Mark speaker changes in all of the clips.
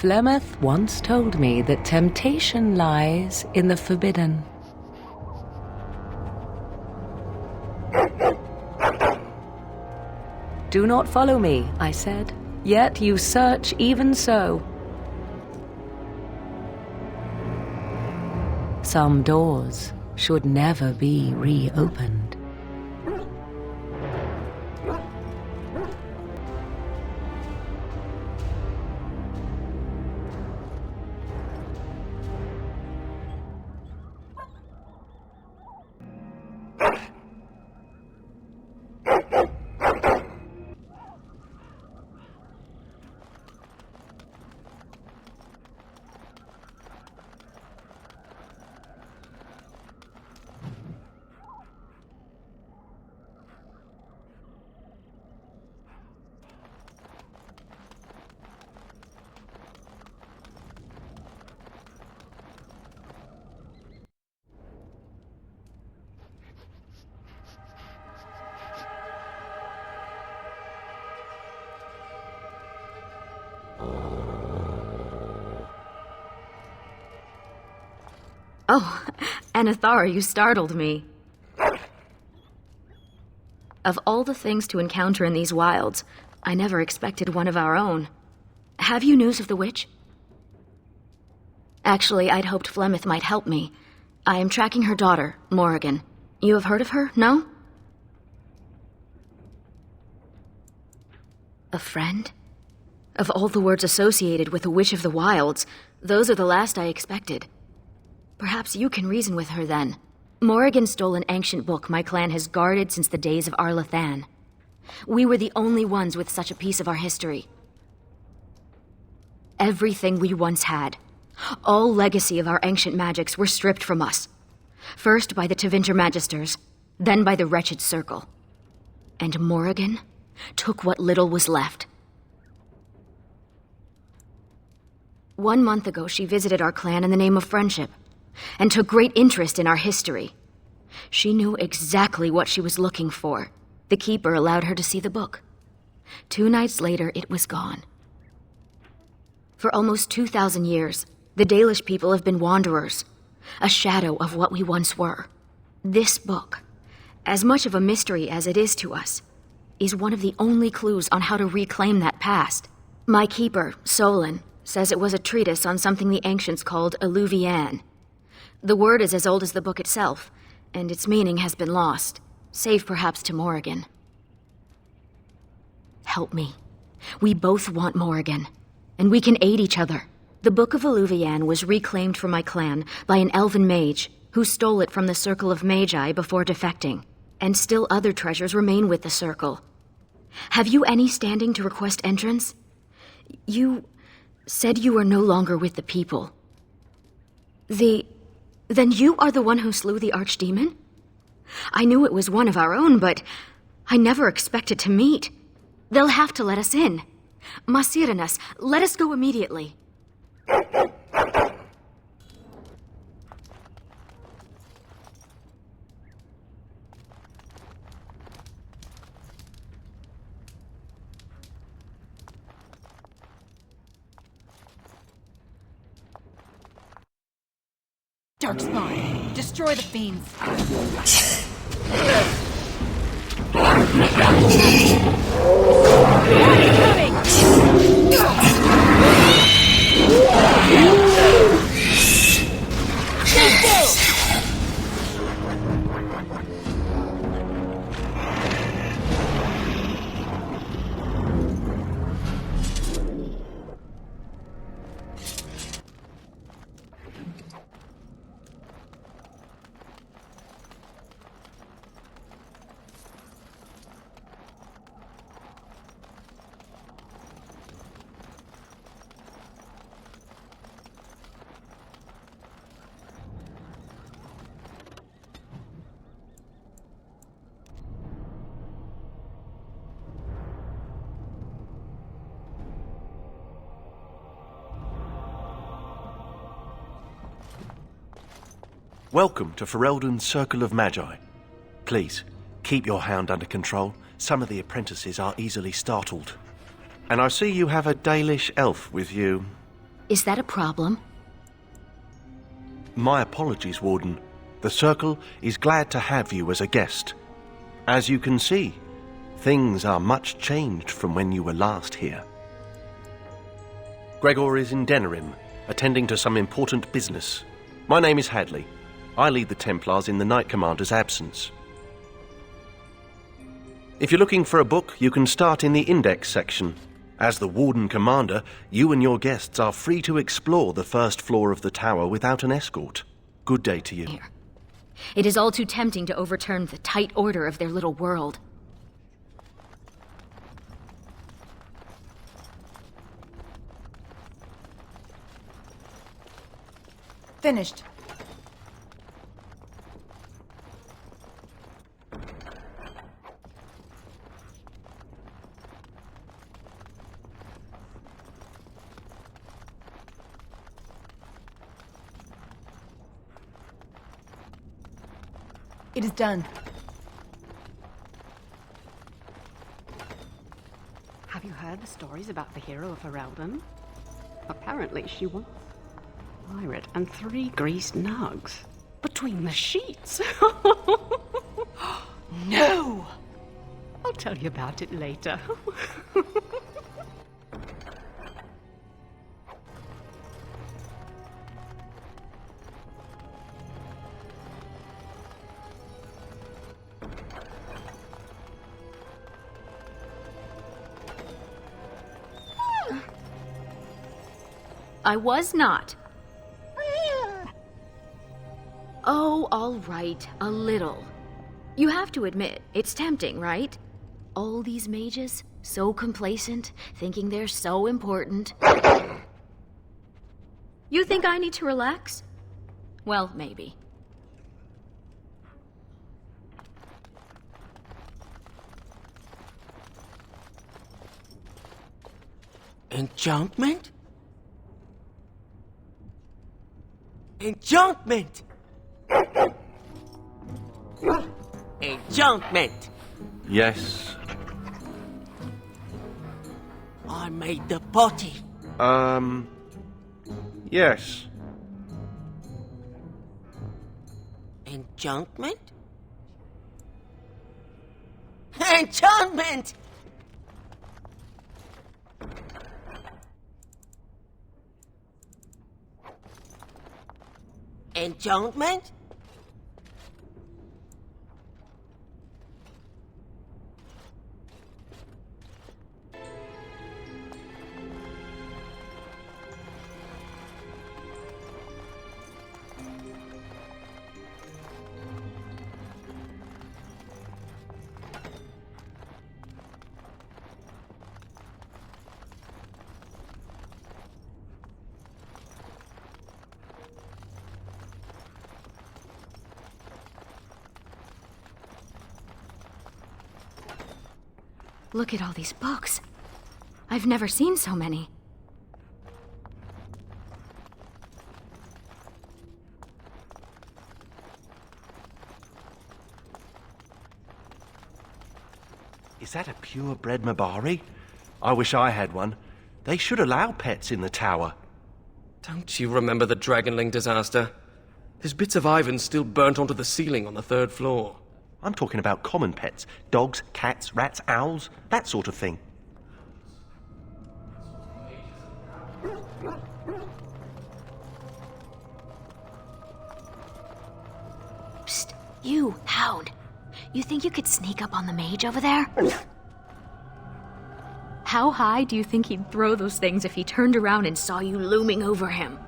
Speaker 1: Flemeth once told me that temptation lies in the forbidden. Do not follow me, I said, yet you search even so. Some doors should never be reopened.
Speaker 2: Oh, Anathara, you startled me. Of all the things to encounter in these wilds, I never expected one of our own. Have you news of the witch? Actually, I'd hoped Flemeth might help me. I am tracking her daughter, Morrigan. You have heard of her, no? A friend? Of all the words associated with a witch of the wilds, those are the last I expected. Perhaps you can reason with her then. Morrigan stole an ancient book my clan has guarded since the days of Arlathan. We were the only ones with such a piece of our history. Everything we once had, all legacy of our ancient magics, were stripped from us. First by the Tevinter Magisters, then by the wretched Circle. And Morrigan took what little was left. 1 month ago, she visited our clan in the name of friendship, and took great interest in our history. She knew exactly what she was looking for. The Keeper allowed her to see the book. 2 nights later, it was gone. For almost 2,000 years, the Dalish people have been wanderers, a shadow of what we once were. This book, as much of a mystery as it is to us, is one of the only clues on how to reclaim that past. My Keeper, Solon, says it was a treatise on something the ancients called Alluvian. The word is as old as the book itself, and its meaning has been lost, save perhaps to Morrigan. Help me. We both want Morrigan, and we can aid each other. The Book of Alluvian was reclaimed for my clan by an elven mage who stole it from the Circle of Magi before defecting, and still other treasures remain with the Circle. Have you any standing to request entrance? You said you were no longer with the people. Then you are the one who slew the archdemon? I knew it was one of our own, but I never expected to meet. They'll have to let us in. Masiranas, let us go immediately.
Speaker 3: Darkspawn, destroy the fiends.
Speaker 4: Welcome to Ferelden's Circle of Magi. Please, keep your hound under control. Some of the apprentices are easily startled. And I see you have a Dalish elf with you.
Speaker 2: Is that a problem?
Speaker 4: My apologies, Warden. The Circle is glad to have you as a guest. As you can see, things are much changed from when you were last here. Gregor is in Denerim, attending to some important business. My name is Hadley. I lead the Templars in the Knight Commander's absence. If you're looking for a book, you can start in the Index section. As the Warden Commander, you and your guests are free to explore the first floor of the tower without an escort. Good day to you.
Speaker 2: Here. It is all too tempting to overturn the tight order of their little world.
Speaker 3: Finished. It is done.
Speaker 5: Have you heard the stories about the hero of Ferelden? Apparently she was a pirate and 3 greased nugs between the sheets.
Speaker 3: No!
Speaker 5: I'll tell you about it later.
Speaker 2: I was not. Oh, all right, a little. You have to admit, it's tempting, right? All these mages, so complacent, thinking they're so important. You think I need to relax? Well, maybe.
Speaker 6: Enchantment? Enchantment! Enchantment!
Speaker 4: Yes.
Speaker 6: I made the potty.
Speaker 4: Yes.
Speaker 6: Enchantment? Enchantment! Enchantment?
Speaker 2: Look at all these books. I've never seen so many.
Speaker 4: Is that a purebred Mabari? I wish I had one. They should allow pets in the tower.
Speaker 7: Don't you remember the Dragonling disaster? There's bits of Ivan still burnt onto the ceiling on the 3rd floor.
Speaker 4: I'm talking about common pets. Dogs, cats, rats, owls, that sort of thing.
Speaker 2: Psst, you, Hound. You think you could sneak up on the mage over there? How high do you think he'd throw those things if he turned around and saw you looming over him?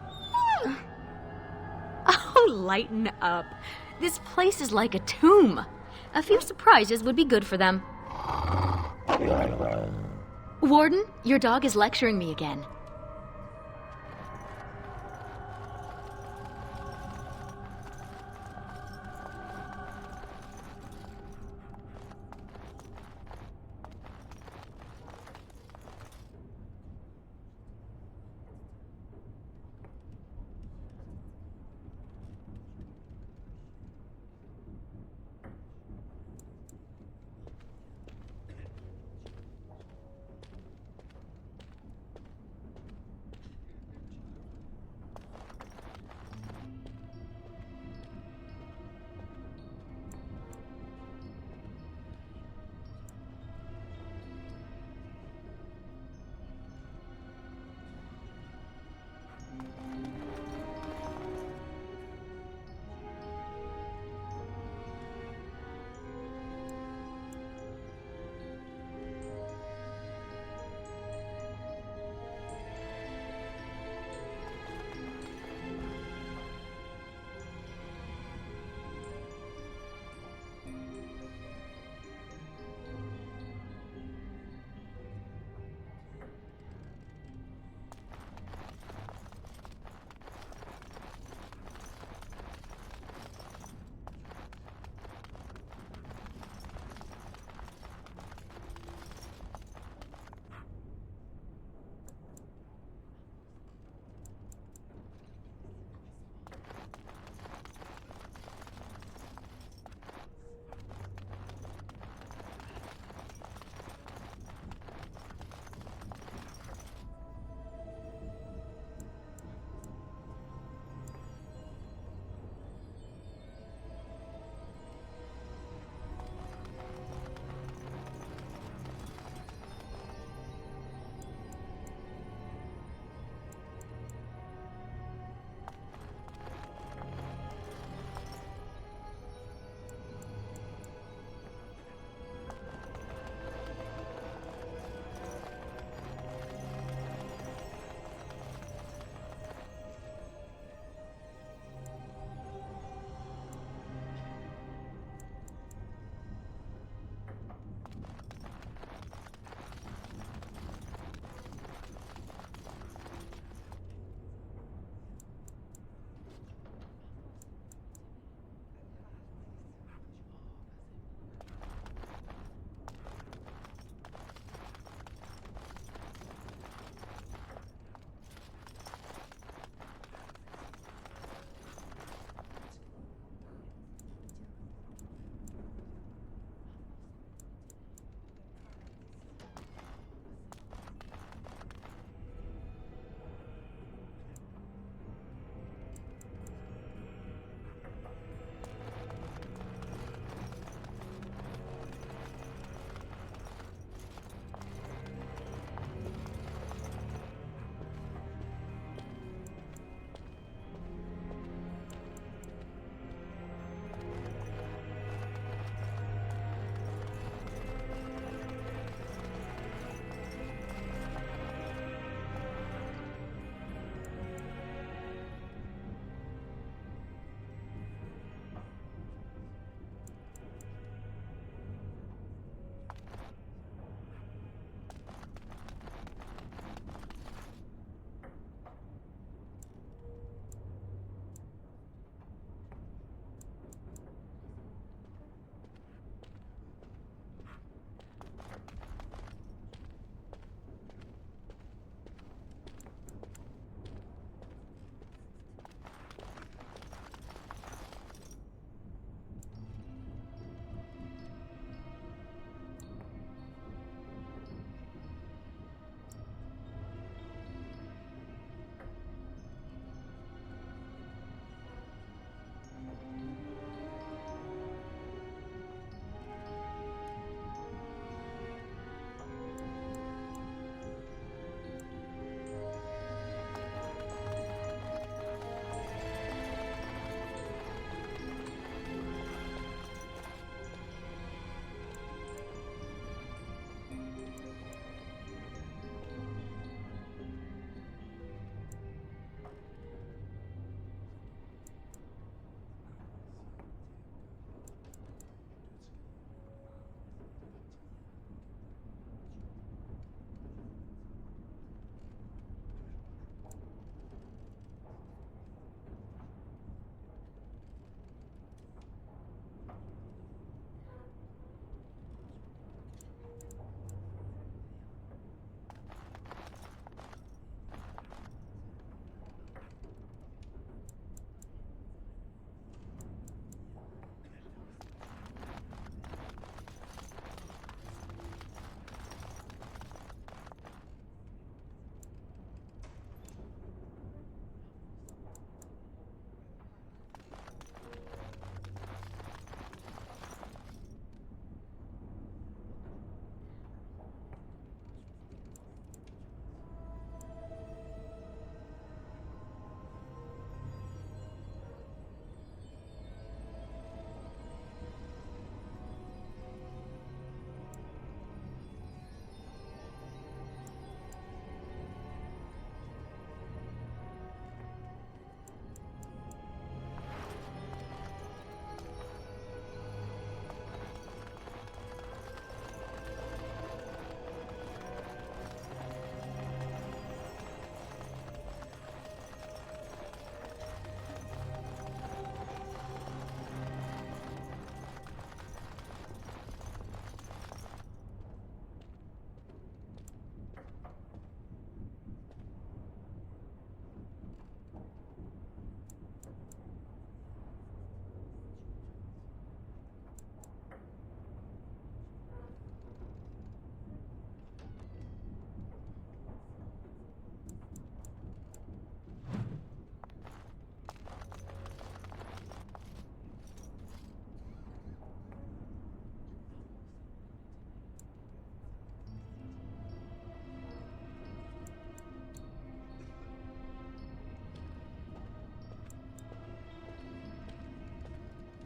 Speaker 2: Oh, lighten up. This place is like a tomb. A few surprises would be good for them. Warden, your dog is lecturing me again.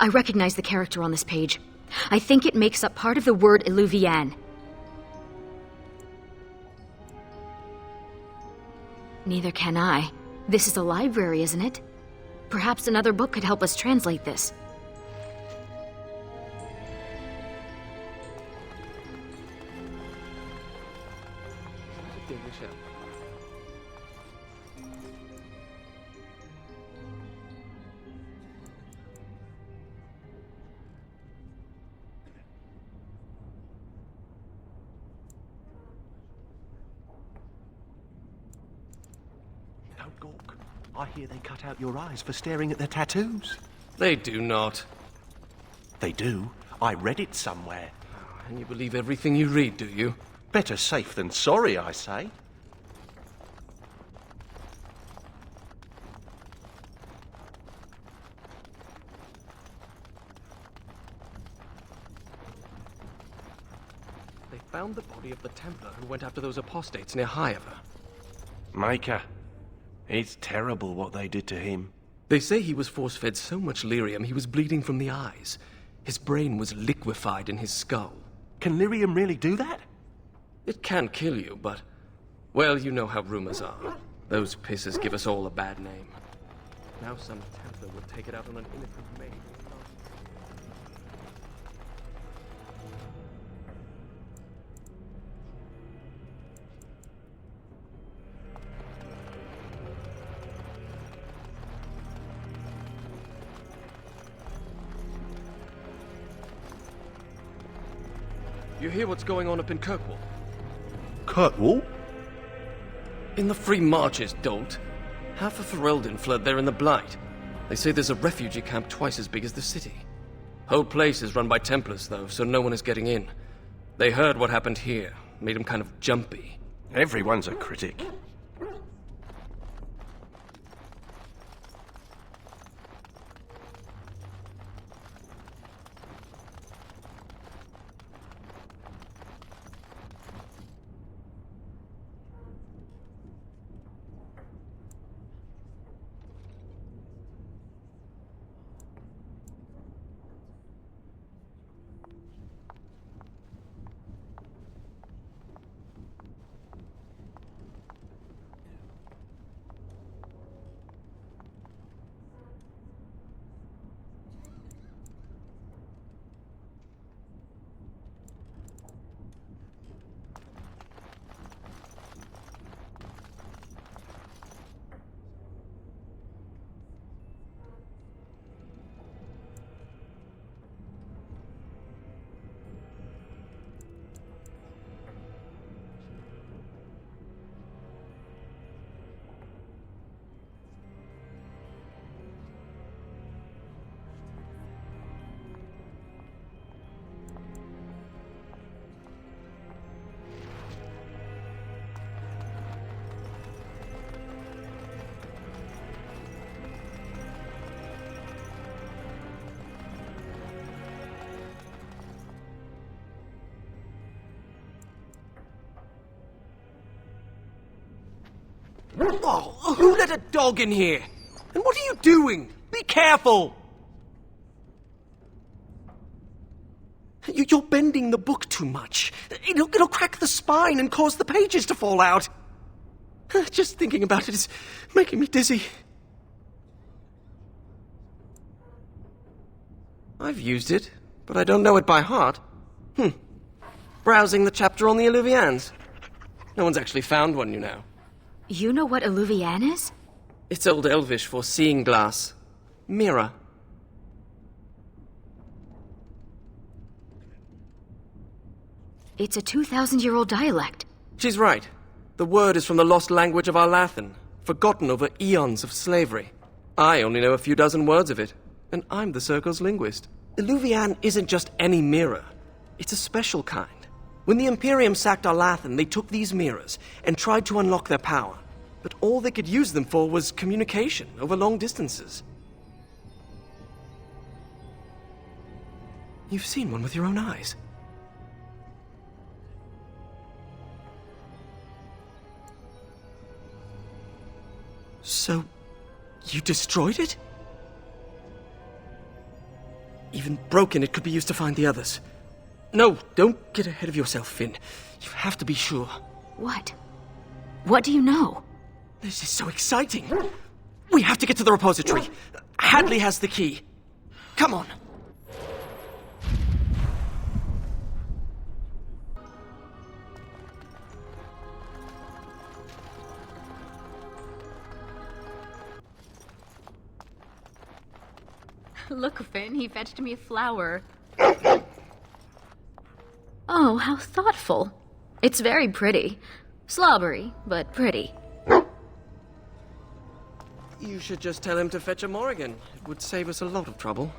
Speaker 2: I recognize the character on this page. I think it makes up part of the word Illuvian. Neither can I. This is a library, isn't it? Perhaps another book could help us translate this.
Speaker 4: No, Gork. I hear they cut out your eyes for staring at their tattoos.
Speaker 7: They do not.
Speaker 4: They do. I read it somewhere.
Speaker 7: And you believe everything you read, do you?
Speaker 4: Better safe than sorry, I say.
Speaker 7: They found the body of the Templar who went after those apostates near Highever.
Speaker 4: Micah, it's terrible what they did to him.
Speaker 7: They say he was force-fed so much lyrium he was bleeding from the eyes. His brain was liquefied in his skull.
Speaker 4: Can lyrium really do that?
Speaker 7: It can kill you, but... well, you know how rumors are. Those pisses give us all a bad name. Now some Templar will take it out on an innocent maid. You hear what's going on up in Kirkwall?
Speaker 4: Kirkwall?
Speaker 7: In the Free Marches, dolt. Half of Ferelden fled there in the Blight. They say there's a refugee camp twice as big as the city. Whole place is run by Templars, though, so no one is getting in. They heard what happened here. Made them kind of jumpy.
Speaker 4: Everyone's a critic.
Speaker 7: Oh, who let a dog in here? And what are you doing? Be careful! You're bending the book too much. It'll crack the spine and cause the pages to fall out. Just thinking about it is making me dizzy. I've used it, but I don't know it by heart. Browsing the chapter on the Illuvians. No one's actually found one, you know.
Speaker 2: You know what Illuvian is?
Speaker 7: It's Old Elvish for seeing glass. Mirror.
Speaker 2: It's a 2,000-year-old dialect.
Speaker 7: She's right. The word is from the lost language of our Lathan, forgotten over eons of slavery. I only know a few dozen words of it, and I'm the Circle's linguist. Illuvian isn't just any mirror. It's a special kind. When the Imperium sacked our Lathan, they took these mirrors and tried to unlock their power. But all they could use them for was communication over long distances. You've seen one with your own eyes. So, you destroyed it? Even broken, it could be used to find the others. No, don't get ahead of yourself, Finn. You have to be sure.
Speaker 2: What? What do you know?
Speaker 7: This is so exciting. We have to get to the repository. Hadley has the key. Come on.
Speaker 2: Look, Finn, he fetched me a flower. Oh, how thoughtful. It's very pretty. Slobbery, but pretty.
Speaker 7: You should just tell him to fetch a Morrigan. It would save us a lot of trouble.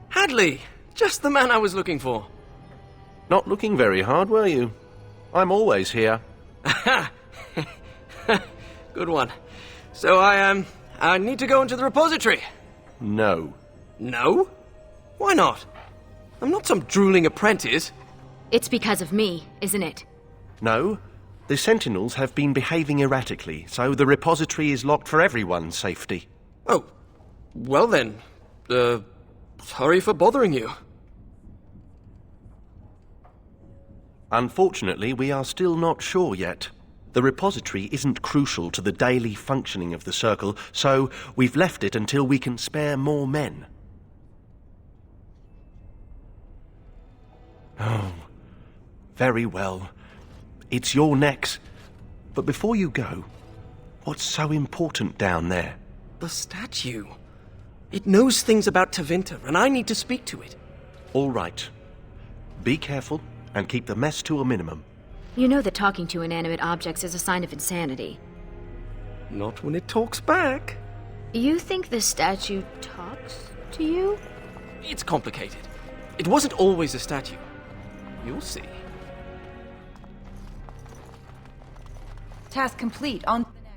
Speaker 7: Hadley! Just the man I was looking for.
Speaker 4: Not looking very hard, were you? I'm always here.
Speaker 7: Good one. So I need to go into the repository.
Speaker 4: No.
Speaker 7: No? Why not? I'm not some drooling apprentice.
Speaker 2: It's because of me, isn't it?
Speaker 4: No. The Sentinels have been behaving erratically, so the repository is locked for everyone's safety.
Speaker 7: Oh, well then. Sorry for bothering you.
Speaker 4: Unfortunately, we are still not sure yet. The repository isn't crucial to the daily functioning of the Circle, so we've left it until we can spare more men. Oh, very well. It's your necks. But before you go, what's so important down there?
Speaker 7: The statue. It knows things about Tevinter, and I need to speak to it.
Speaker 4: All right. Be careful and keep the mess to a minimum.
Speaker 2: You know that talking to inanimate objects is a sign of insanity.
Speaker 7: Not when it talks back.
Speaker 2: You think the statue talks to you?
Speaker 7: It's complicated. It wasn't always a statue. You'll see.
Speaker 3: Task complete. On to the next.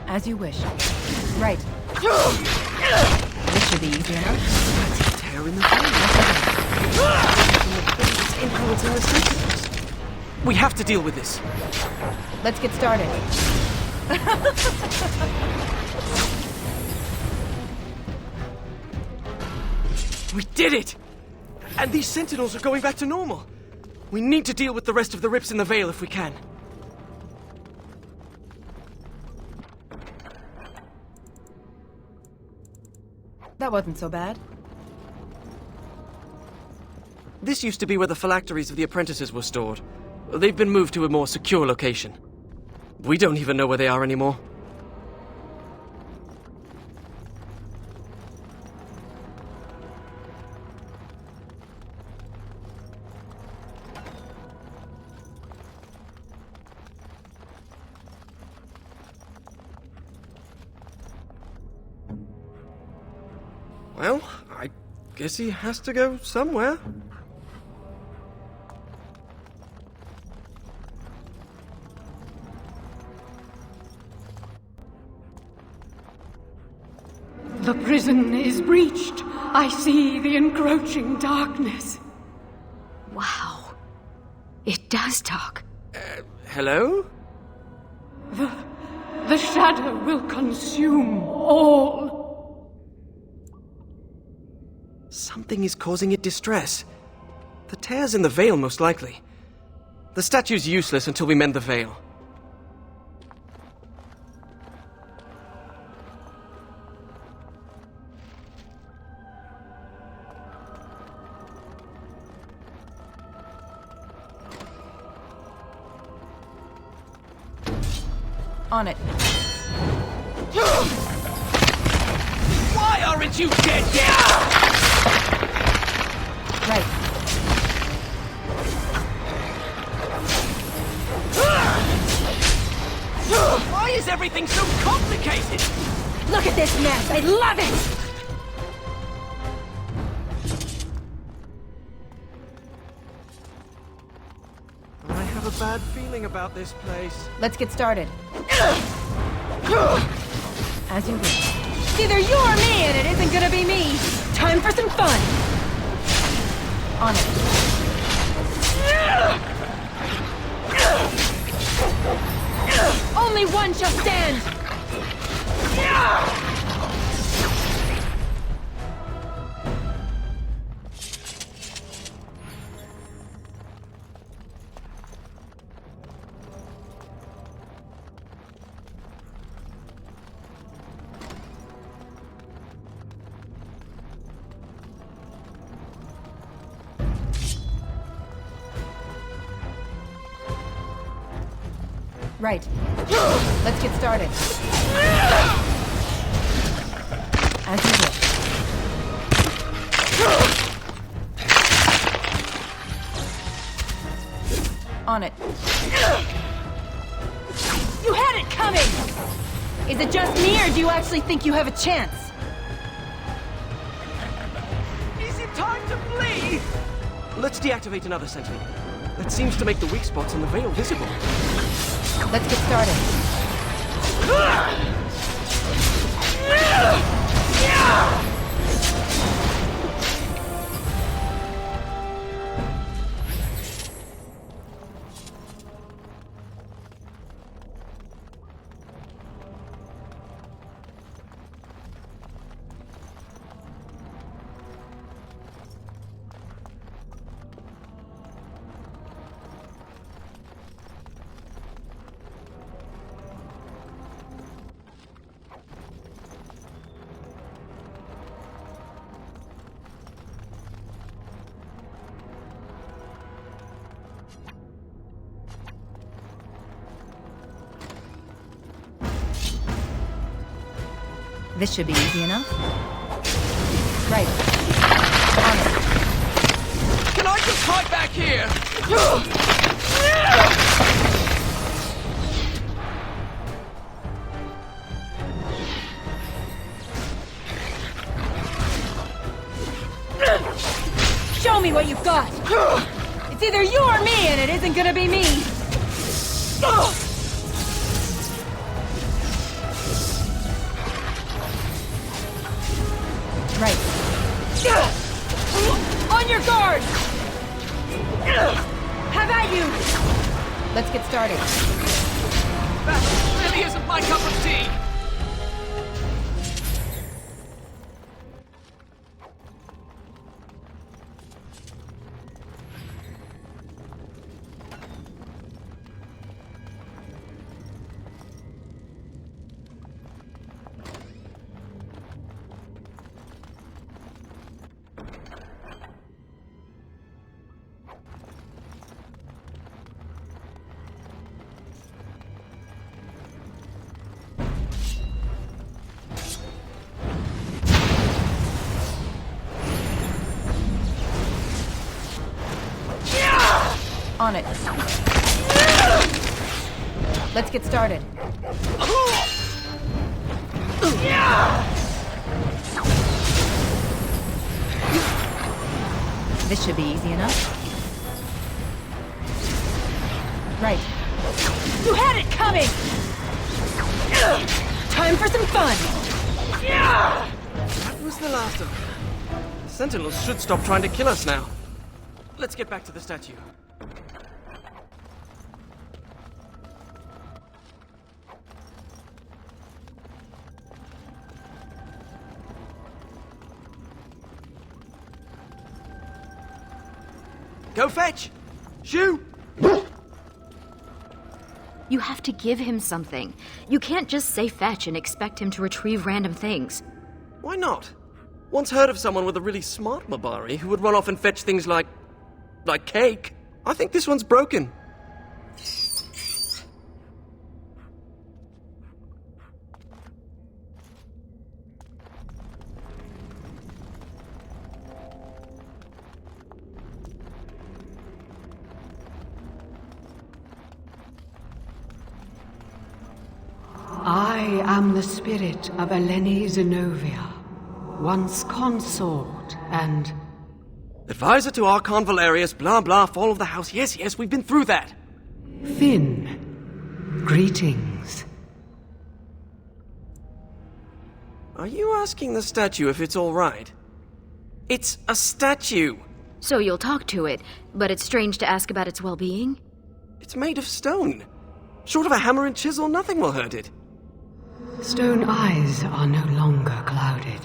Speaker 3: As you wish. Right. This should be easy enough.
Speaker 7: Tear in the It's influencing the sentinels. We have to deal with this.
Speaker 3: Let's get started.
Speaker 7: We did it! And these sentinels are going back to normal. We need to deal with the rest of the rips in the Vale if we can.
Speaker 3: That wasn't so bad.
Speaker 7: This used to be where the phylacteries of the apprentices were stored. They've been moved to a more secure location. We don't even know where they are anymore. Well, I guess he has to go somewhere.
Speaker 5: The prison is breached. I see the encroaching darkness.
Speaker 2: Wow. It does talk.
Speaker 7: Hello?
Speaker 5: The shadow will consume all.
Speaker 7: Something is causing it distress. The tears in the veil, most likely. The statue's useless until we mend the veil.
Speaker 3: On it.
Speaker 7: Why aren't you dead yet?
Speaker 3: Right.
Speaker 7: Why is everything so complicated?
Speaker 3: Look at this mess. I love it.
Speaker 7: have a bad feeling about this place.
Speaker 3: Let's get started. As you wish. It's either you or me, and it isn't gonna be me. Time for some fun. On it. Only one shall stand. Right. Let's get started. As you wish. On it. You had it coming! Is it just me, or do you actually think you have a chance?
Speaker 7: Is it time to flee? Let's deactivate another sentinel. That seems to make the weak spots in the veil visible.
Speaker 3: Let's get started. This should be easy enough. Right. On it.
Speaker 7: Can I just hide back here?
Speaker 3: Show me what you've got! It's either you or me, and it isn't gonna be me! Right. On your guard! Have at you! Let's get started.
Speaker 7: That really isn't my cup of tea.
Speaker 3: On it. Let's get started. This should be easy enough. Right. You had it coming! Time for some fun!
Speaker 7: That was the last of them. The sentinels should stop trying to kill us now. Let's get back to the statue. Go fetch! Shoo!
Speaker 2: You have to give him something. You can't just say fetch and expect him to retrieve random things.
Speaker 7: Why not? Once heard of someone with a really smart Mabari who would run off and fetch things like cake. I think this one's broken.
Speaker 8: I am the spirit of Eleni Zenobia, once consort and...
Speaker 7: Advisor to Archon Valerius, blah blah, fall of the house. Yes, we've been through that.
Speaker 8: Finn, greetings.
Speaker 7: Are you asking the statue if it's all right? It's a statue!
Speaker 2: So you'll talk to it, but it's strange to ask about its well-being?
Speaker 7: It's made of stone. Short of a hammer and chisel, nothing will hurt it.
Speaker 8: Stone eyes are no longer clouded.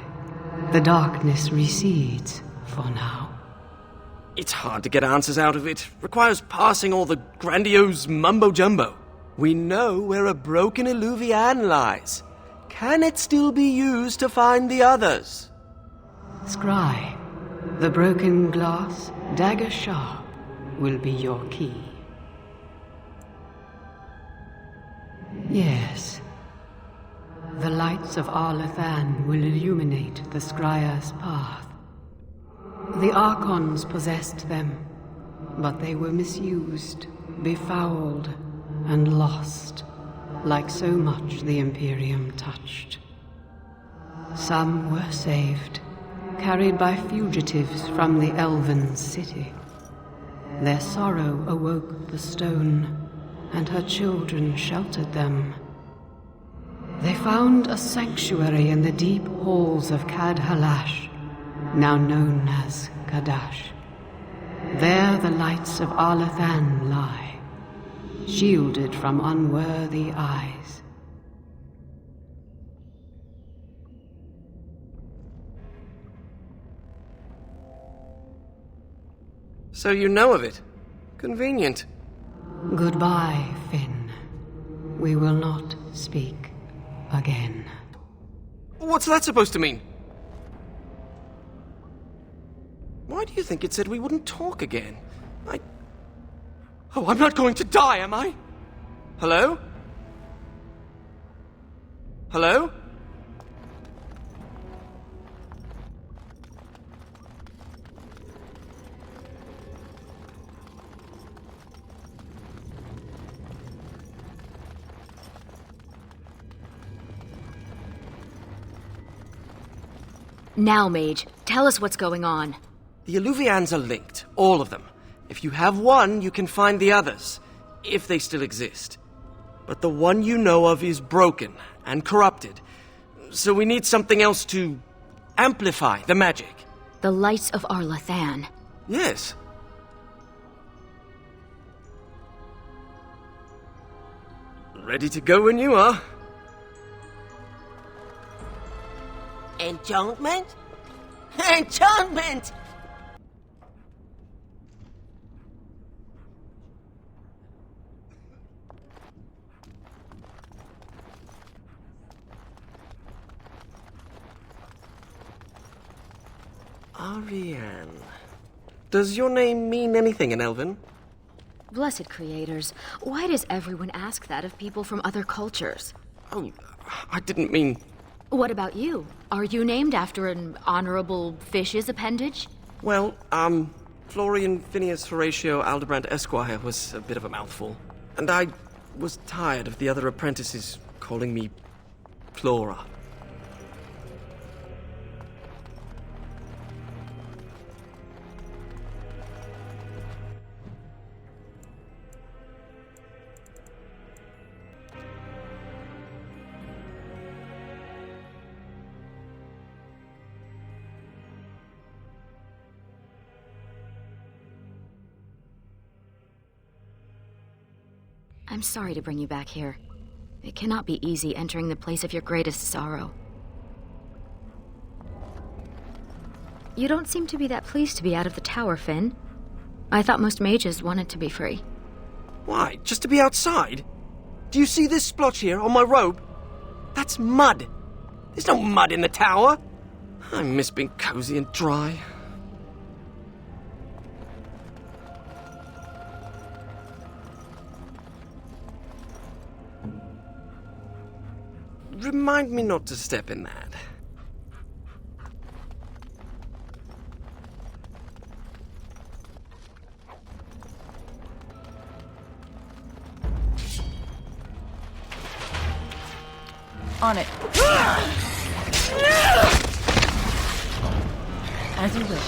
Speaker 8: The darkness recedes for now.
Speaker 7: It's hard to get answers out of it. Requires parsing all the grandiose mumbo-jumbo. We know where a broken Illuvian lies. Can it still be used to find the others?
Speaker 8: Scry, the broken glass, dagger sharp, will be your key. Yes. The lights of Arlathan will illuminate the Scryer's path. The Archons possessed them, but they were misused, befouled, and lost, like so much the Imperium touched. Some were saved, carried by fugitives from the Elven city. Their sorrow awoke the stone, and her children sheltered them. They found a sanctuary in the deep halls of Cad Halash, now known as Kadash. There the lights of Arlathan lie, shielded from unworthy eyes.
Speaker 7: So you know of it. Convenient.
Speaker 8: Goodbye, Finn. We will not speak again.
Speaker 7: What's that supposed to mean? Why do you think it said we wouldn't talk again? Oh, I'm not going to die, am I? Hello? Hello?
Speaker 2: Now, Mage, tell us what's going on.
Speaker 7: The Illuvians are linked, all of them. If you have one, you can find the others, if they still exist. But the one you know of is broken and corrupted, so we need something else to amplify the magic.
Speaker 2: The lights of Arlathan.
Speaker 7: Yes. Ready to go when you are.
Speaker 6: Enchantment? Enchantment!
Speaker 7: Ariane. Does your name mean anything in Elven?
Speaker 2: Blessed creators, why does everyone ask that of people from other cultures?
Speaker 7: Oh, I didn't mean...
Speaker 2: What about you? Are you named after an honorable fish's appendage?
Speaker 7: Well, Florian Phineas Horatio Aldebrand Esquire was a bit of a mouthful. And I was tired of the other apprentices calling me Flora.
Speaker 2: I'm sorry to bring you back here. It cannot be easy entering the place of your greatest sorrow. You don't seem to be that pleased to be out of the tower, Finn. I thought most mages wanted to be free.
Speaker 7: Why? Just to be outside? Do you see this splotch here on my robe? That's mud. There's no mud in the tower. I miss being cozy and dry. Remind me not to step in that.
Speaker 3: On it. As you wish.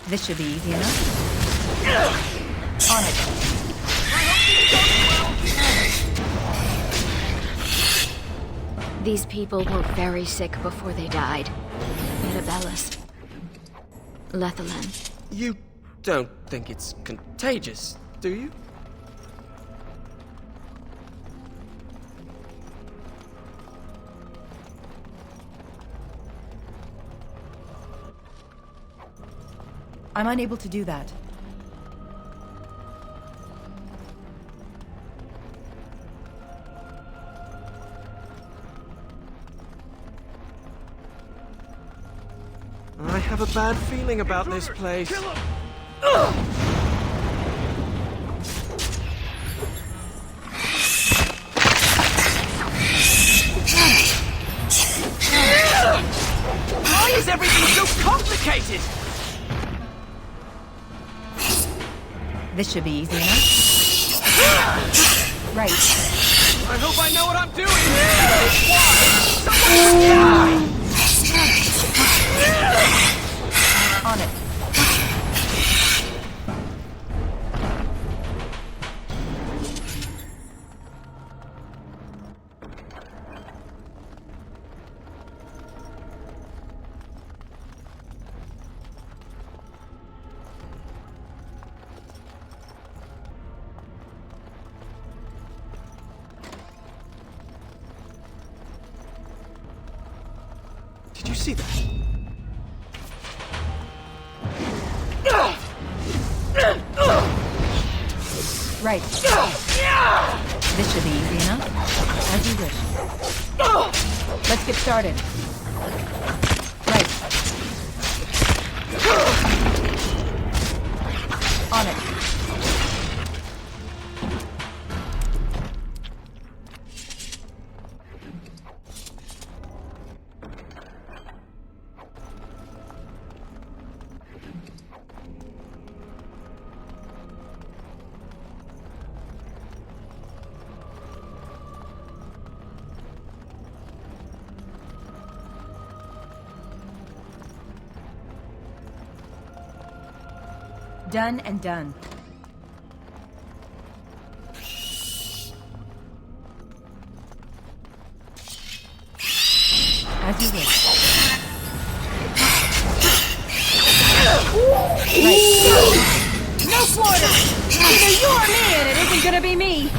Speaker 3: This should be easy enough. On it.
Speaker 2: These people were very sick before they died. Mirabellus. Lethalan.
Speaker 7: You don't think it's contagious, do you?
Speaker 3: I'm unable to do that.
Speaker 7: I have a bad feeling about this place. Why is everything so complicated?
Speaker 3: This should be easy enough. Right.
Speaker 7: I hope I know what I'm doing! Someone die!
Speaker 3: On it.
Speaker 7: Did you see that?
Speaker 3: Right. This should be easy enough. As you wish. Let's get started. Right. On it. Done and done. As you wish. Right. No quarter! Either you or me, and it isn't gonna be me!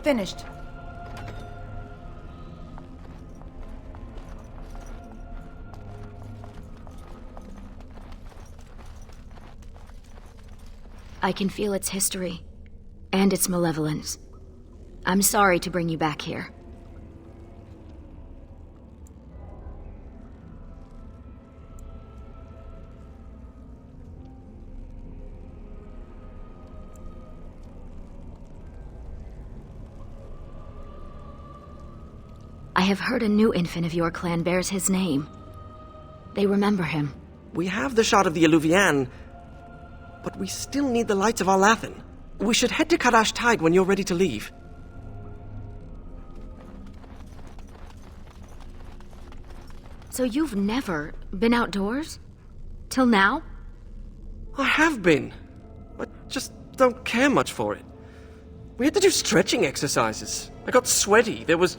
Speaker 3: Finished.
Speaker 2: I can feel its history, and its malevolence. I'm sorry to bring you back here. I have heard a new infant of your clan bears his name. They remember him.
Speaker 7: We have the shot of the Alluvian, but we still need the lights of Arlathan. We should head to Kadash Tide when you're ready to leave.
Speaker 2: So you've never been outdoors? Till now?
Speaker 7: I have been. I just don't care much for it. We had to do stretching exercises. I got sweaty. There was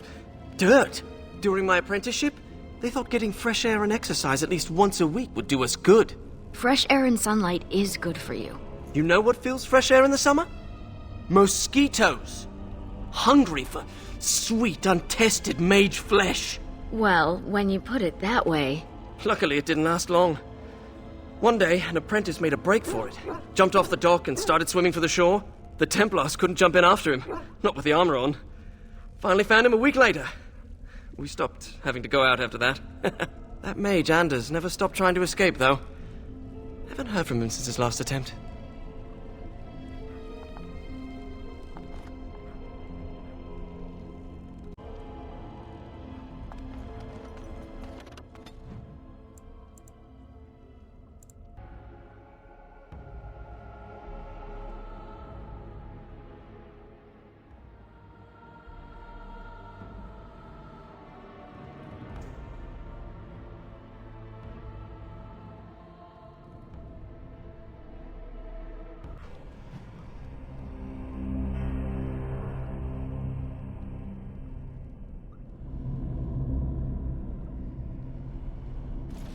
Speaker 7: dirt. During my apprenticeship, they thought getting fresh air and exercise at least once a week would do us good.
Speaker 2: Fresh air and sunlight is good for you.
Speaker 7: You know what fills fresh air in the summer? Mosquitoes. Hungry for sweet, untested mage flesh.
Speaker 2: Well, when you put it that way...
Speaker 7: Luckily, it didn't last long. One day, an apprentice made a break for it. Jumped off the dock and started swimming for the shore. The Templars couldn't jump in after him. Not with the armor on. Finally found him a week later. We stopped having to go out after that. That mage, Anders, never stopped trying to escape, though. Haven't heard from him since his last attempt.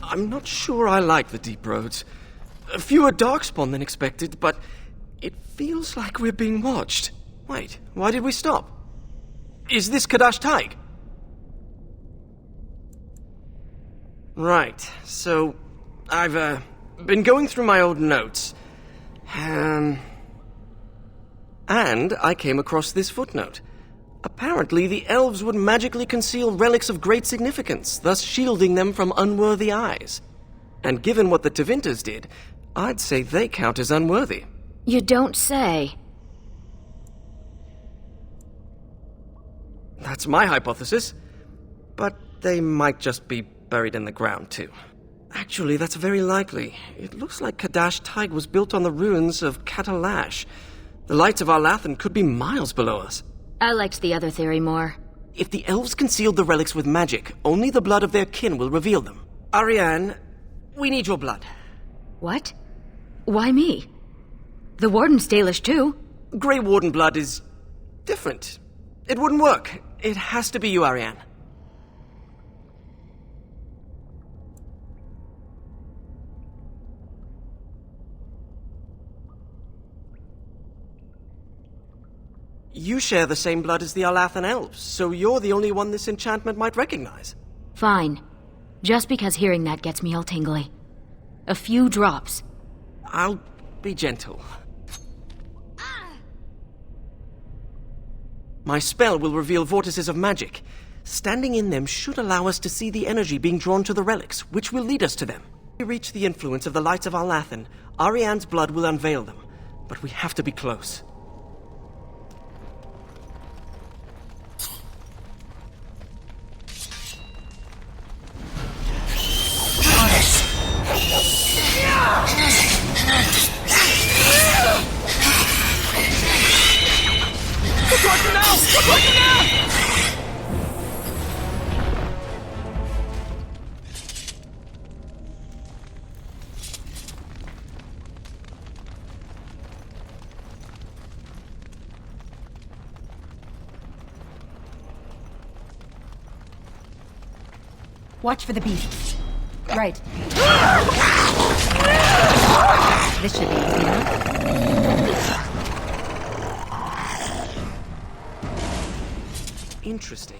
Speaker 7: I'm not sure I like the deep roads. Fewer darkspawn than expected, but it feels like we're being watched. Wait, why did we stop? Is this Kadash Taig? Right, so I've been going through my old notes. And I came across this footnote. Apparently, the elves would magically conceal relics of great significance, thus shielding them from unworthy eyes. And given what the Tevinter did, I'd say they count as unworthy.
Speaker 2: You don't say.
Speaker 7: That's my hypothesis. But they might just be buried in the ground, too. Actually, that's very likely. It looks like Kadash Taig was built on the ruins of Katalash. The lights of Arlathan could be miles below us.
Speaker 2: I liked the other theory more.
Speaker 7: If the elves concealed the relics with magic, only the blood of their kin will reveal them. Ariane, we need your blood.
Speaker 2: What? Why me? The Warden's Dalish too.
Speaker 7: Grey Warden blood is different. It wouldn't work. It has to be you, Ariane. You share the same blood as the Arlathan elves, so you're the only one this enchantment might recognize.
Speaker 2: Fine. Just because hearing that gets me all tingly. A few drops.
Speaker 7: I'll be gentle. My spell will reveal vortices of magic. Standing in them should allow us to see the energy being drawn to the relics, which will lead us to them. If we reach the influence of the lights of Arlathan, Ariane's blood will unveil them. But we have to be close.
Speaker 3: Watch for the beasts. Right. This should be easy enough.
Speaker 7: Interesting.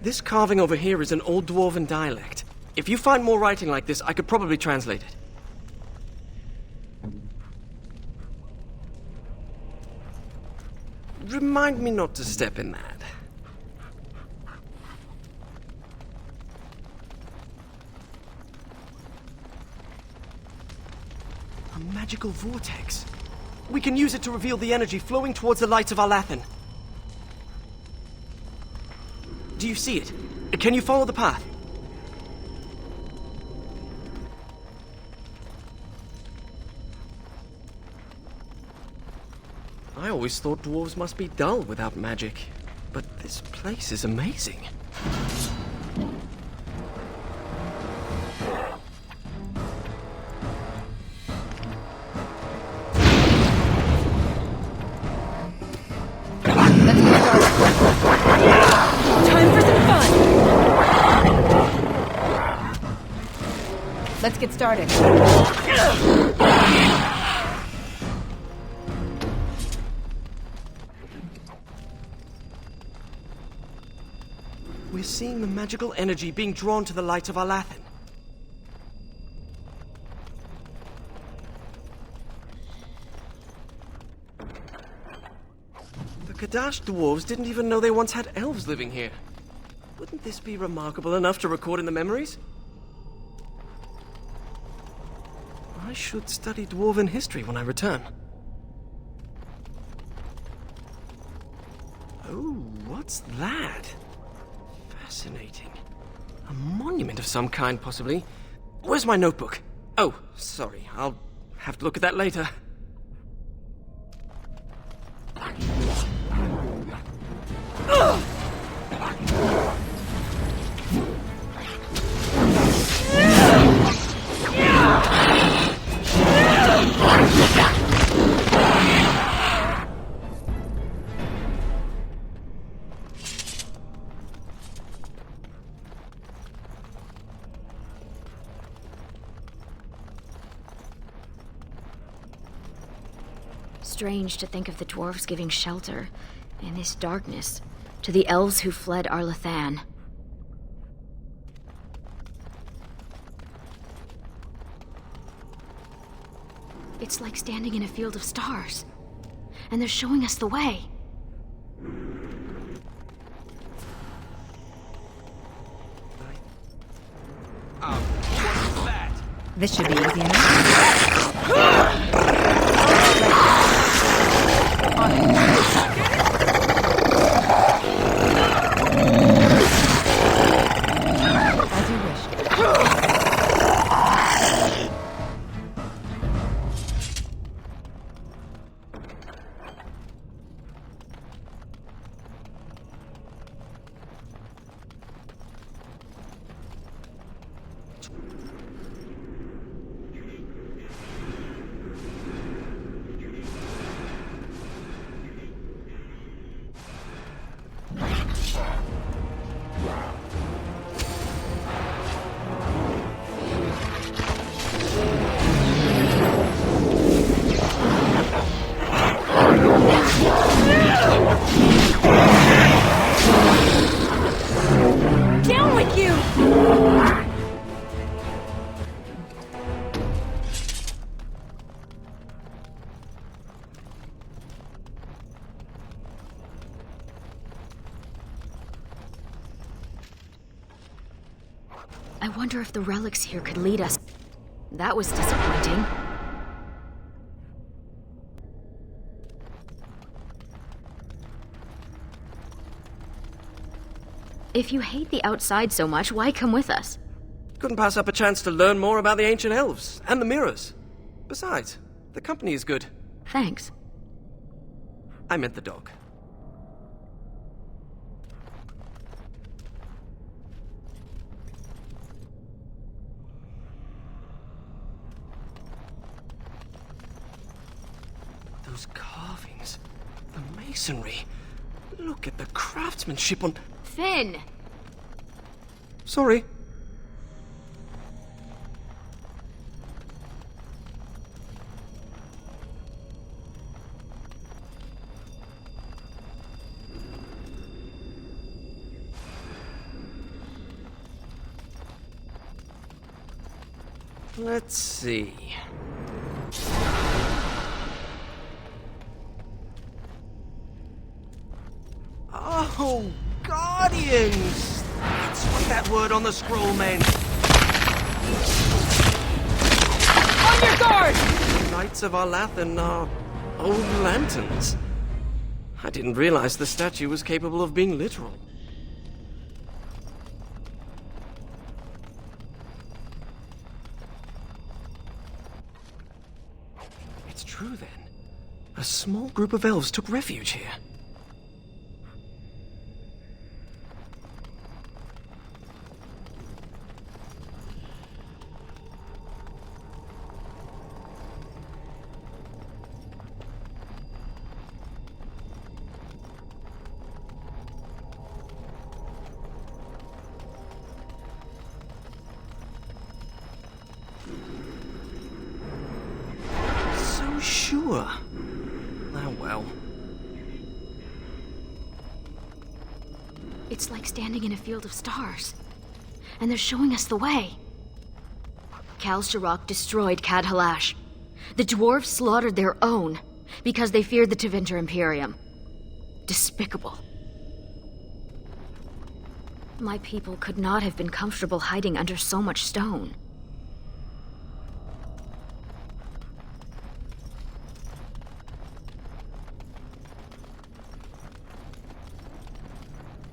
Speaker 7: This carving over here is an old dwarven dialect. If you find more writing like this, I could probably translate it. Remind me not to step in that. A magical vortex. We can use it to reveal the energy flowing towards the lights of Arlathan. Do you see it? Can you follow the path? I always thought dwarves must be dull without magic, but this place is amazing.
Speaker 3: Let's get started.
Speaker 7: We're seeing the magical energy being drawn to the lights of Arlathan. The Kadash dwarves didn't even know they once had elves living here. Wouldn't this be remarkable enough to record in the memories? I should study dwarven history when I return. Oh, what's that? Fascinating. A monument of some kind, possibly. Where's my notebook? Oh, sorry. I'll have to look at that later.
Speaker 2: strange to think of the dwarves giving shelter in this darkness to the elves who fled Arlathan. It's like standing in a field of stars, and they're showing us the way.
Speaker 7: What's that?
Speaker 3: This should be easy enough. As you wish. Down with you!
Speaker 2: I wonder if the relics here could lead us. That was disappointing. If you hate the outside so much, why come with us?
Speaker 7: Couldn't pass up a chance to learn more about the ancient elves and the mirrors. Besides, the company is good.
Speaker 2: Thanks.
Speaker 7: I meant the dog. Those carvings, the masonry. Look at the craftsmanship on...
Speaker 2: Finn!
Speaker 7: Sorry. Let's see. Oh, Guardians! That's what that word on the scroll meant.
Speaker 3: On your guard!
Speaker 7: The Knights of Arlathan are old lanterns. I didn't realize the statue was capable of being literal. It's true then. A small group of elves took refuge here. Sure. Oh well.
Speaker 2: It's like standing in a field of stars, and they're showing us the way. Kal Sharok destroyed Cad Halash. The dwarves slaughtered their own because they feared the Tevinter Imperium. Despicable. My people could not have been comfortable hiding under so much stone.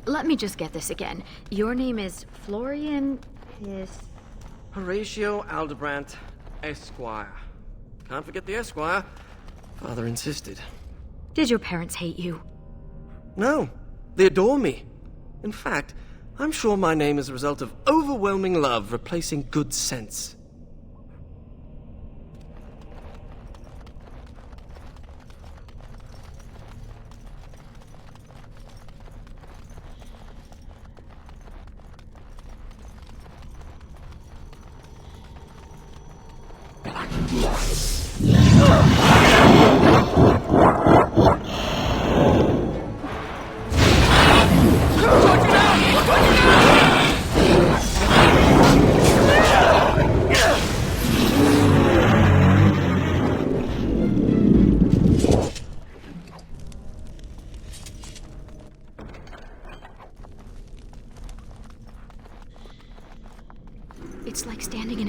Speaker 2: Let me just get this again. Your name is Florian
Speaker 7: Horatio Aldebrandt, Esquire. Can't forget the Esquire. Father insisted.
Speaker 2: Did your parents hate you?
Speaker 7: No, they adore me. In fact, I'm sure my name is a result of overwhelming love replacing good sense.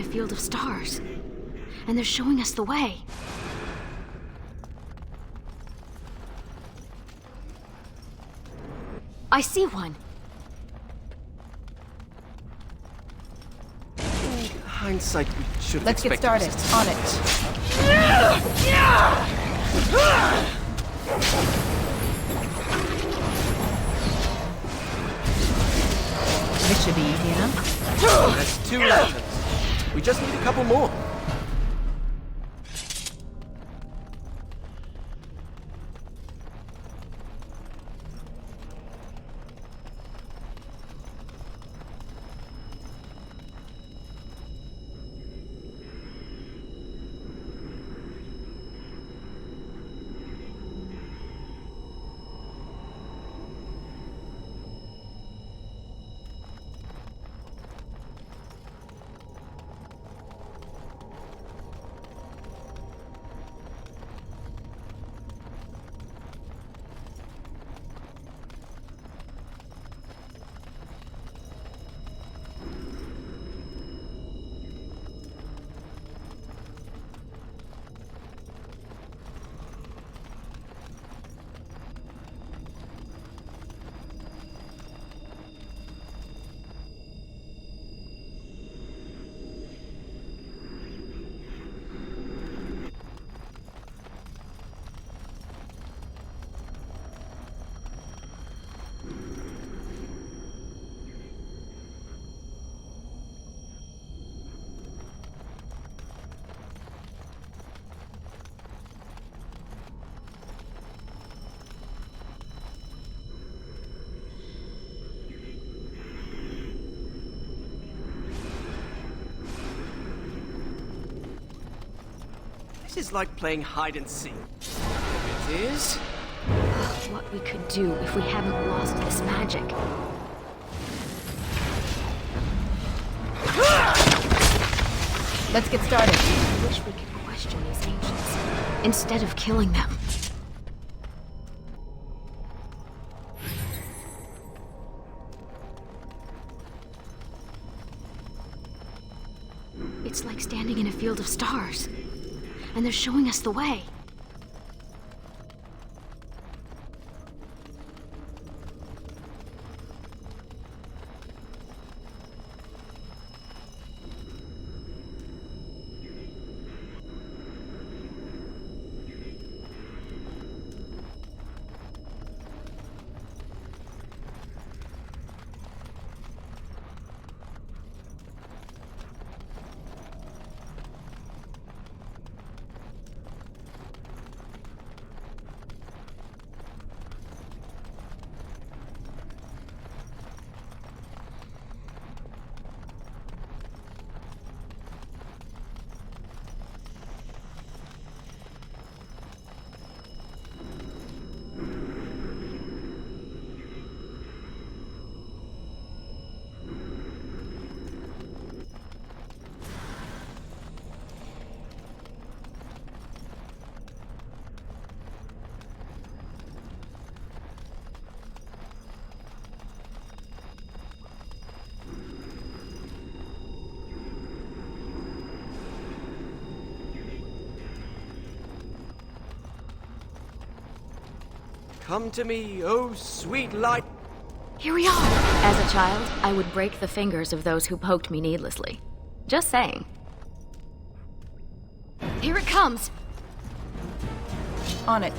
Speaker 2: a field of stars. And they're showing us the way. I see one.
Speaker 7: In hindsight, we should have
Speaker 3: Let's get
Speaker 7: expected
Speaker 3: started.
Speaker 7: this.
Speaker 3: On it. This should be easy enough.
Speaker 7: That's 2 lanterns. We just need a couple more. This is like playing hide and seek. It is?
Speaker 2: What we could do if we hadn't lost this magic.
Speaker 3: Let's get started.
Speaker 2: I wish we could question these ancients instead of killing them. It's like standing in a field of stars. And they're showing us the way.
Speaker 7: Come to me, oh sweet light.
Speaker 2: Here we are! As a child, I would break the fingers of those who poked me needlessly. Just saying. Here it comes!
Speaker 3: On it.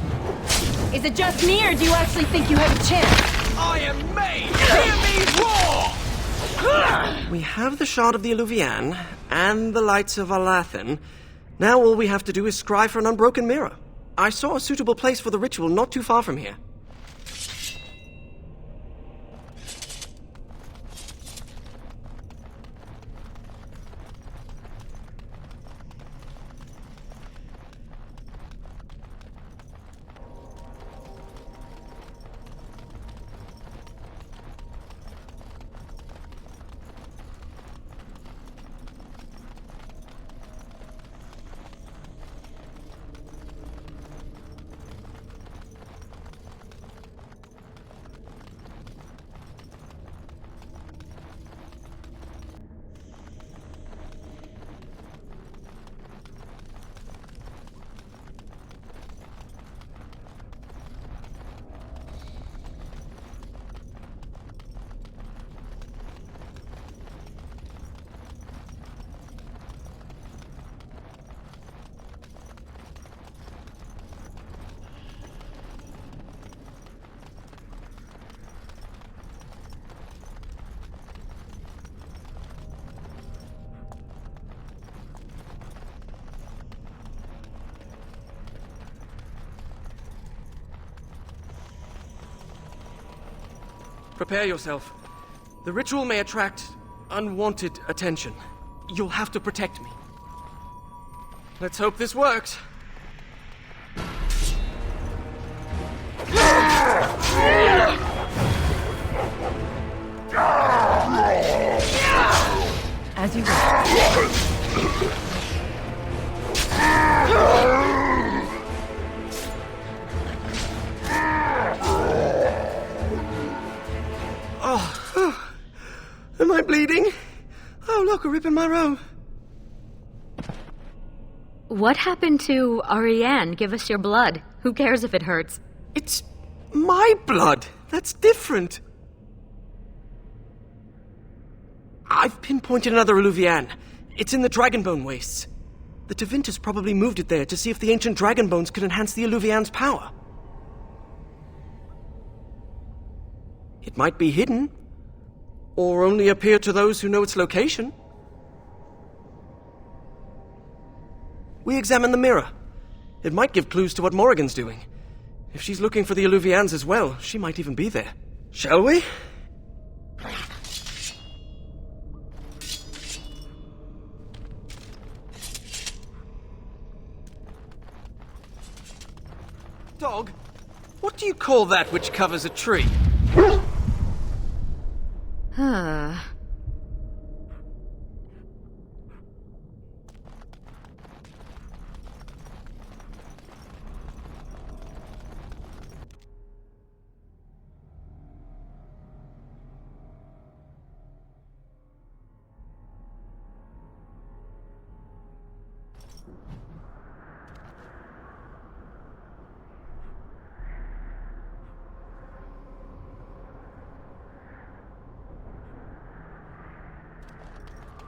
Speaker 3: Is it just me, or do you actually think you have a chance?
Speaker 7: I am made! Hear me roar! We have the Shard of the Illuvian and the Lights of Alathan. Now all we have to do is scry for an unbroken mirror. I saw a suitable place for the ritual not too far from here. Prepare yourself. The ritual may attract unwanted attention. You'll have to protect me. Let's hope this works.
Speaker 3: As you wish.
Speaker 7: Am I bleeding? Oh, look, a rip in my robe.
Speaker 2: What happened to Ariane? Give us your blood. Who cares if it hurts?
Speaker 7: It's my blood. That's different. I've pinpointed another Illuvian. It's in the Dragonbone wastes. The Tevintus probably moved it there to see if the ancient Dragonbones could enhance the Illuvian's power. It might be hidden, or only appear to those who know its location. We examine the mirror. It might give clues to what Morrigan's doing. If she's looking for the Illuvians as well, she might even be there. Shall we? Dog, what do you call that which covers a tree?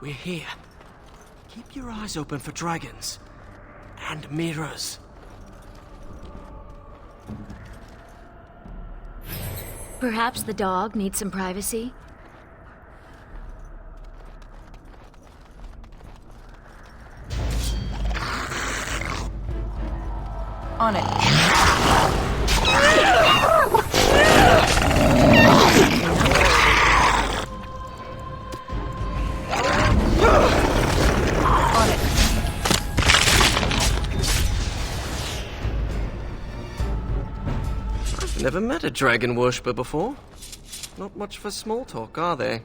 Speaker 7: We're here. Keep your eyes open for dragons. And mirrors.
Speaker 2: Perhaps the dog needs some privacy?
Speaker 3: On it.
Speaker 7: Never met a dragon worshipper before. Not much for small talk, are they?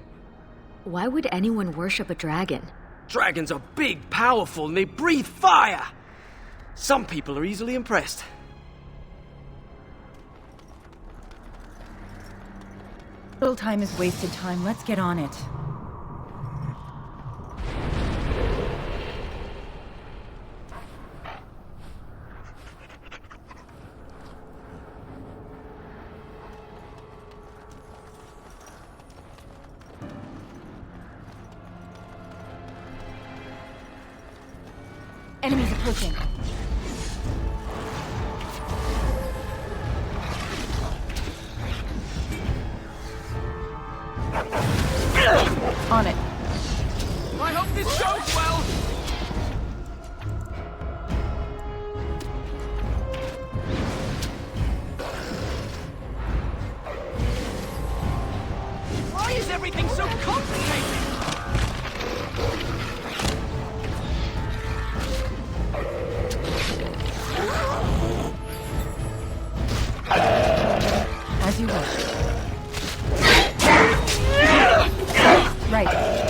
Speaker 2: Why would anyone worship a dragon?
Speaker 7: Dragons are big, powerful, and they breathe fire! Some people are easily impressed.
Speaker 3: Little time is wasted time. Let's get on it. Enemies approaching. On it.
Speaker 7: I hope this goes well! Why is everything so complicated?
Speaker 3: As you wish. Right.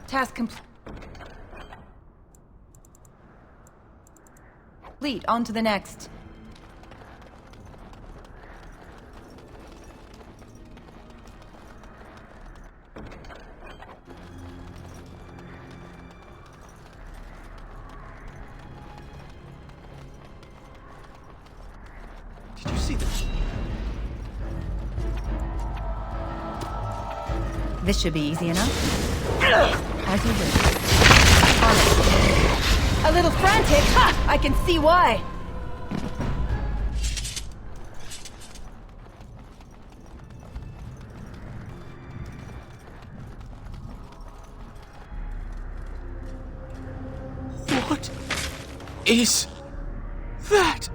Speaker 3: Task complete. On to the next.
Speaker 7: Did you see this?
Speaker 3: This should be easy enough. As you wish. A little frantic? Ha! I can see why.
Speaker 7: What is that?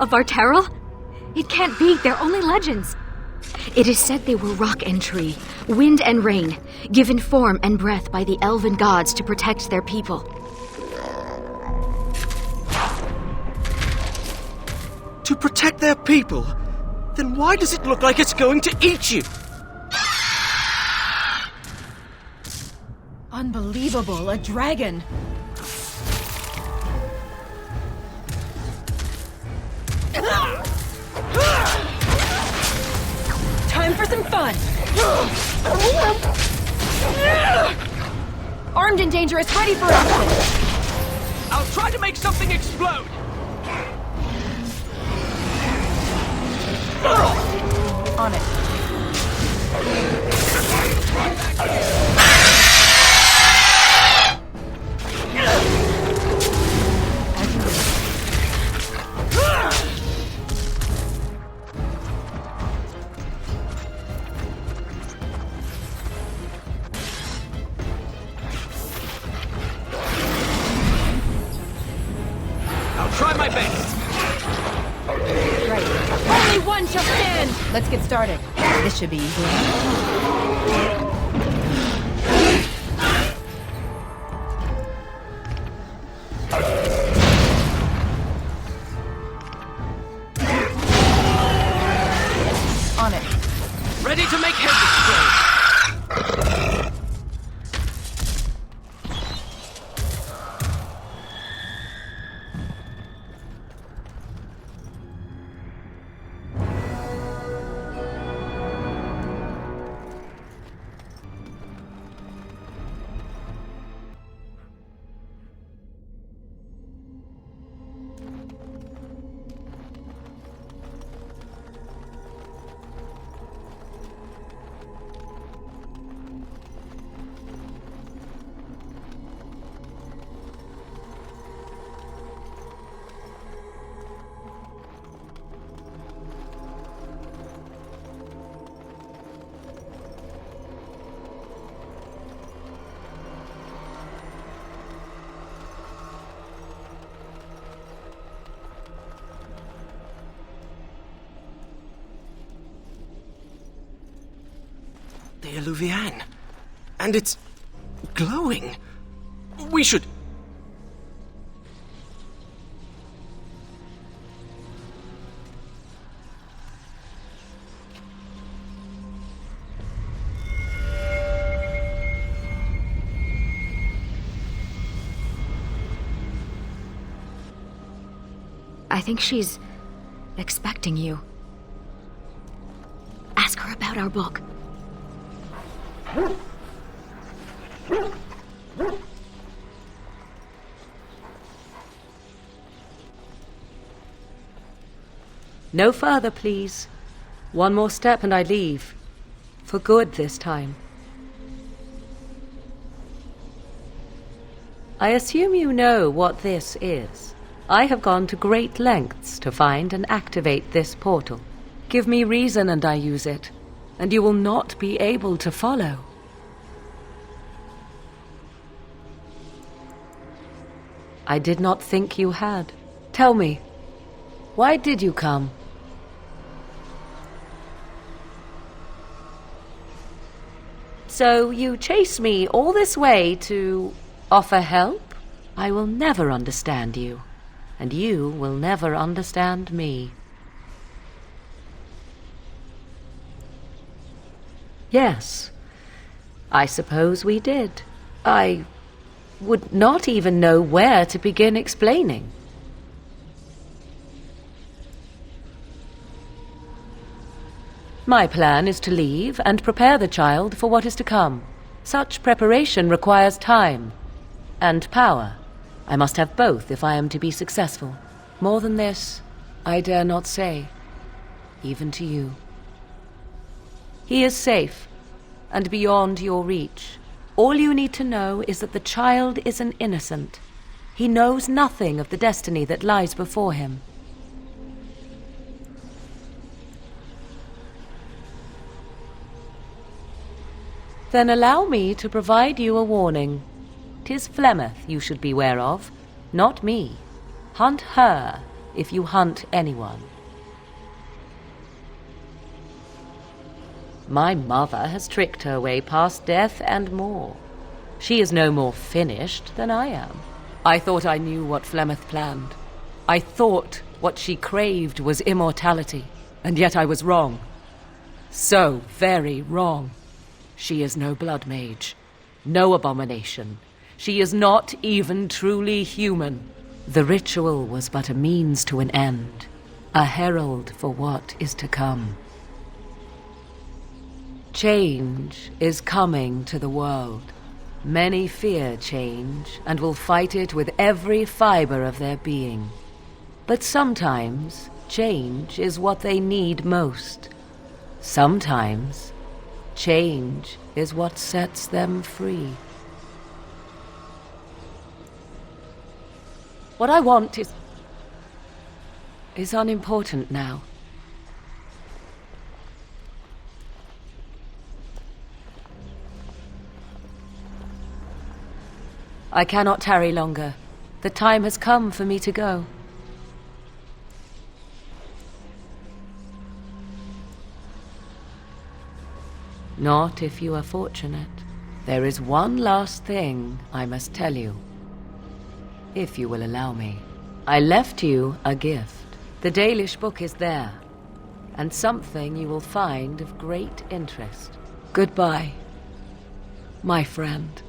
Speaker 2: Of our Terrell? It can't be, they're only legends. It is said they were rock and tree, wind and rain, given form and breath by the elven gods to protect their people.
Speaker 7: To protect their people? Then why does it look like it's going to eat you?
Speaker 3: Unbelievable, a dragon. Time for some fun! Armed and dangerous, ready for action!
Speaker 7: I'll try to make something explode!
Speaker 3: On it. As you wish.
Speaker 7: I'll try my best!
Speaker 3: Right. Only one shall stand! Let's get started. This should be easy enough. On it.
Speaker 7: Ready to make heads explode! The Illuvian. And it's glowing. We should...
Speaker 2: I think she's expecting you. Ask her about our book.
Speaker 1: No further, please. One more step and I leave. For good this time. I assume you know what this is. I have gone to great lengths to find and activate this portal. Give me reason and I use it, and you will not be able to follow. I did not think you had. Tell me, why did you come? So you chase me all this way to offer help? I will never understand you, and you will never understand me. Yes, I suppose we did. I would not even know where to begin explaining. My plan is to leave and prepare the child for what is to come. Such preparation requires time and power. I must have both if I am to be successful. More than this, I dare not say, even to you. He is safe and beyond your reach. All you need to know is that the child is an innocent. He knows nothing of the destiny that lies before him. Then allow me to provide you a warning. 'Tis Flemeth you should beware of, not me. Hunt her if you hunt anyone. My mother has tricked her way past death and more. She is no more finished than I am. I thought I knew what Flemeth planned. I thought what she craved was immortality, and yet I was wrong. So very wrong. She is no blood mage, no abomination. She is not even truly human. The ritual was but a means to an end, a herald for what is to come. Change is coming to the world. Many fear change and will fight it with every fiber of their being. But sometimes change is what they need most. Sometimes change is what sets them free. What I want is unimportant now. I cannot tarry longer. The time has come for me to go. Not if you are fortunate. There is one last thing I must tell you. If you will allow me. I left you a gift. The Dalish book is there, and something you will find of great interest. Goodbye, my friend.